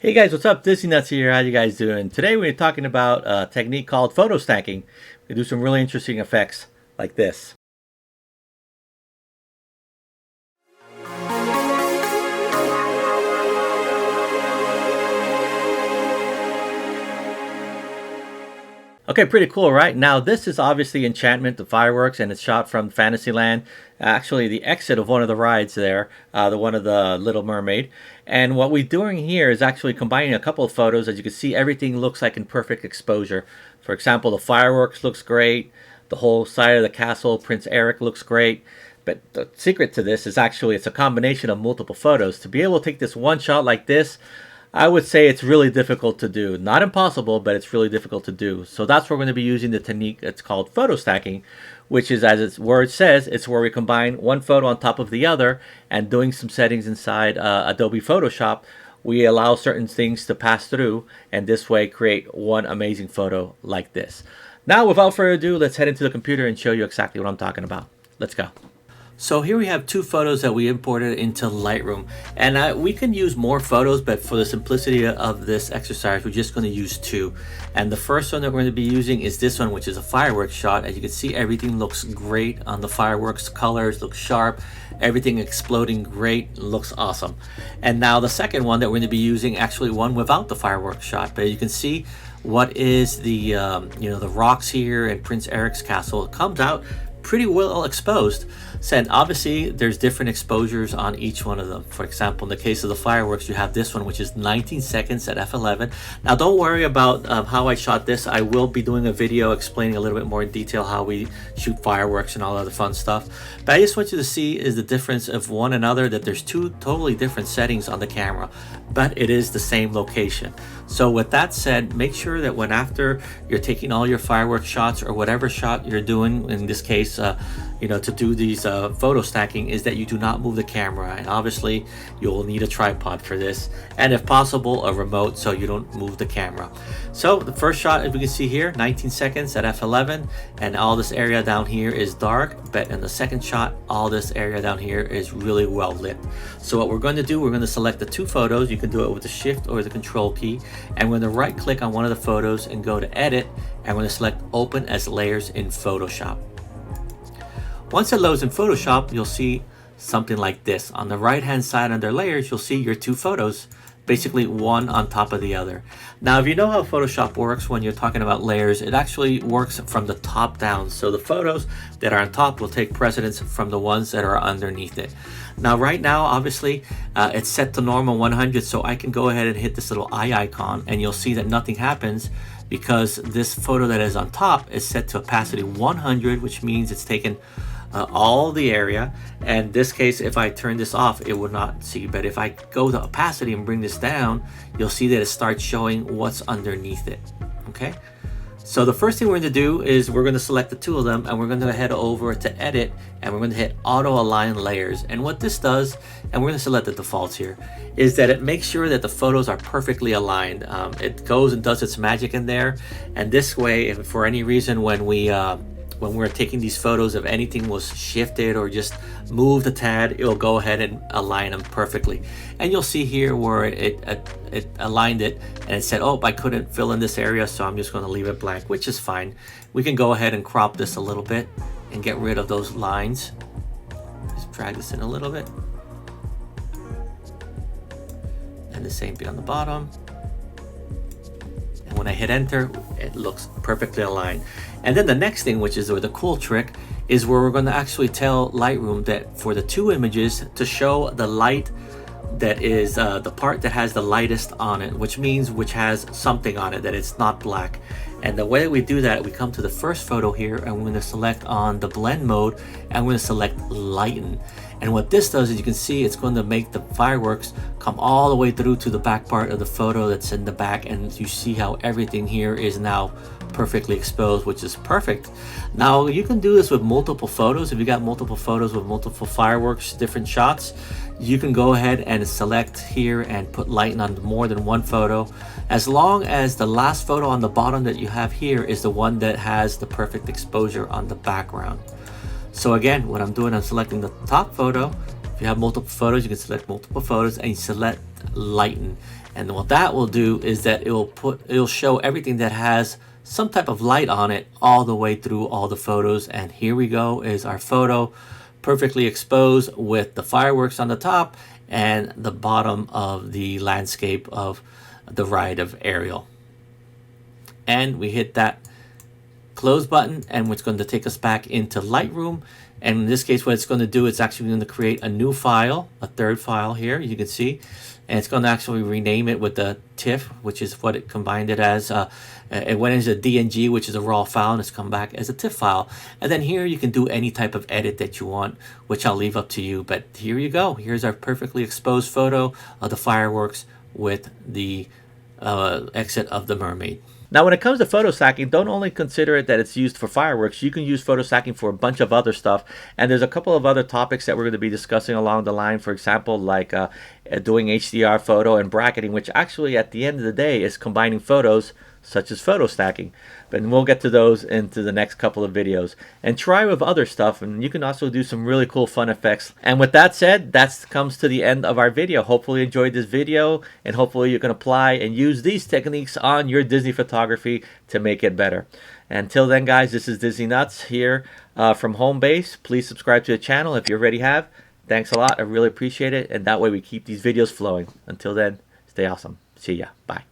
Hey guys, what's up? Disney Nuts here. How you guys doing? Today we're talking about a technique called photo stacking. We do some really interesting effects like this. Okay, pretty cool, right? Now this is obviously Enchantment, the fireworks, and it's shot from Fantasyland. Actually, the exit of one of the rides there, the one of the Little Mermaid. And what we're doing here is actually combining a couple of photos. As you can see, everything looks like in perfect exposure. For example, the fireworks looks great. The whole side of the castle, Prince Eric, looks great. But the secret to this is actually it's a combination of multiple photos. To be able to take this one shot like this, I would say it's really difficult to do. Not impossible, but it's really difficult to do. So that's where we're going to be using the technique that's called photo stacking, which is, as its word says, it's where we combine one photo on top of the other, and doing some settings inside Adobe Photoshop, we allow certain things to pass through, and this way create one amazing photo like this. Now, without further ado, let's head into the computer and show you exactly what I'm talking about. Let's go. So here we have two photos that we imported into Lightroom, and we can use more photos, but for the simplicity of this exercise, we're just going to use two. And the first one that we're going to be using is this one, which is a fireworks shot. As you can see, everything looks great on the fireworks. Colors look sharp, everything exploding great, looks awesome. And now the second one that we're going to be using, actually one without the fireworks shot, but you can see what is the the rocks here and Prince Eric's castle. It comes out pretty well exposed. And obviously there's different exposures on each one of them. For example, in the case of the fireworks, you have this one, which is 19 seconds at f11. Now don't worry about how I shot this. I will be doing a video explaining a little bit more in detail how we shoot fireworks and all other fun stuff, but I just want you to see is the difference of one another, that there's two totally different settings on the camera, but it is the same location. So with that said, make sure that when after you're taking all your fireworks shots or whatever shot you're doing, in this case to do these photo stacking, is that you do not move the camera. And obviously you'll need a tripod for this, and if possible a remote, so you don't move the camera. So the first shot, as we can see here, 19 seconds at f11, and all this area down here is dark, but in the second shot all this area down here is really well lit. So what we're going to do, we're going to select the two photos. You can do it with the shift or the control key, and we're going to right click on one of the photos and go to edit, and we're going to select open as layers in Photoshop. Once it loads in Photoshop, you'll see something like this. On the right hand side under layers, you'll see your two photos, basically one on top of the other. Now, if you know how Photoshop works when you're talking about layers, it actually works from the top down. So the photos that are on top will take precedence from the ones that are underneath it. Now, right now, obviously, it's set to normal 100, so I can go ahead and hit this little eye icon, and you'll see that nothing happens because this photo that is on top is set to opacity 100, which means it's taken all the area. And in this case, if I turn this off, it will not see. But if I go to opacity and bring this down, you'll see that it starts showing what's underneath it. Okay, so the first thing we're going to do is we're going to select the two of them, and we're going to head over to edit, and we're going to hit auto align layers. And what this does, and we're going to select the defaults here, is that it makes sure that the photos are perfectly aligned. It goes and does its magic in there, and this way, if for any reason when we're taking these photos, if anything was shifted or just moved a tad, it will go ahead and align them perfectly. And you'll see here where it aligned it, and it said, oh, I couldn't fill in this area, so I'm just going to leave it blank, which is fine. We can go ahead and crop this a little bit and get rid of those lines. Just drag this in a little bit. And the same thing on the bottom. And when I hit enter, it looks perfectly aligned. And then the next thing, which is the cool trick, is where we're going to actually tell Lightroom that for the two images to show the light that is the part that has the lightest on it, which means which has something on it, that it's not black. And the way that we do that, we come to the first photo here, and we're going to select on the blend mode, and we're going to select lighten. And what this does is, you can see it's going to make the fireworks come all the way through to the back part of the photo that's in the back, and you see how everything here is now perfectly exposed, which is perfect. Now you can do this with multiple photos. If you got multiple photos with multiple fireworks, different shots, you can go ahead and select here and put lighten on more than one photo, as long as the last photo on the bottom that you have here is the one that has the perfect exposure on the background. So again, what I'm doing, I'm selecting the top photo. If you have multiple photos, you can select multiple photos and you select lighten. And what that will do is that it'll show everything that has some type of light on it all the way through all the photos. And here we go is our photo, perfectly exposed with the fireworks on the top and the bottom of the landscape of the ride of Ariel. And we hit that close button, and it's going to take us back into Lightroom. And in this case, what it's going to do, it's actually going to create a new file, a third file here, you can see. And it's going to actually rename it with the TIFF, which is what it combined it as. It went as a DNG, which is a raw file, and it's come back as a TIFF file. And then here you can do any type of edit that you want, which I'll leave up to you. But here you go. Here's our perfectly exposed photo of the fireworks with the exit of the mermaid. Now, when it comes to photo stacking, don't only consider it that it's used for fireworks. You can use photo stacking for a bunch of other stuff. And there's a couple of other topics that we're going to be discussing along the line. For example, like doing HDR photo and bracketing, which actually at the end of the day is combining photos such as photo stacking. But we'll get to those into the next couple of videos. And try with other stuff, and you can also do some really cool fun effects. And with that said, that comes to the end of our video. Hopefully you enjoyed this video, and hopefully you can apply and use these techniques on your Disney photography to make it better. Until then, guys, this is Disney Nuts here from home base. Please subscribe to the channel if you already have. Thanks a lot. I really appreciate it. And that way we keep these videos flowing. Until then, stay awesome. See ya. Bye.